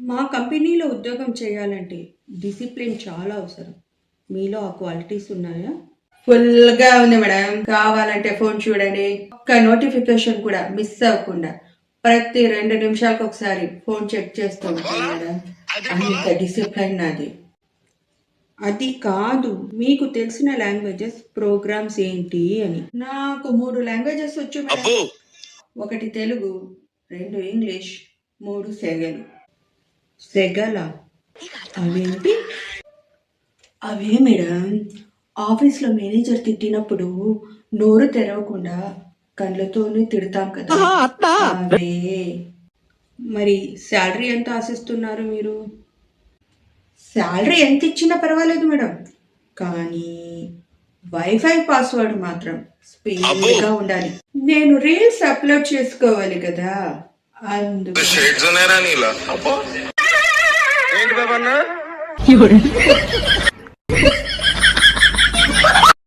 మా కంపెనీలో ఉద్యోగం చేయాలంటే డిసిప్లిన్ చాలా అవసరం. మీలో ఆ క్వాలిటీస్ ఉన్నాయా? ఫుల్గా ఉంది మేడం. కావాలంటే ఫోన్ చూడండి. ఒక్క నోటిఫికేషన్ కూడా మిస్ అవ్వకుండా ప్రతి 2 నిమిషాలకు ఒకసారి ఫోన్ చెక్ చేస్తూ ఉంటాను మేడం. అంత డిసిప్లైన్ నాది. అది కాదు, మీకు తెలిసిన లాంగ్వేజెస్ ప్రోగ్రామ్స్ ఏంటి అని. నాకు 3 లాంగ్వేజెస్ వచ్చు మేడం. 1 తెలుగు, 2 ఇంగ్లీష్, 3 సెగలు. సెగల అవేంటి? అవే మేడం, ఆఫీస్లో మేనేజర్ తిట్టినప్పుడు నోరు తెరవకుండా కళ్ళతోనే తిడతాం కదా, అవే. మరి శాలరీ ఎంత ఆశిస్తున్నారు మీరు? శాలరీ ఎంత ఇచ్చినా పర్వాలేదు మేడం, కానీ వైఫై పాస్వర్డ్ మాత్రం స్పీడ్గా ఉండాలి. నేను రీల్స్ అప్లోడ్ చేసుకోవాలి కదా, అందుకు.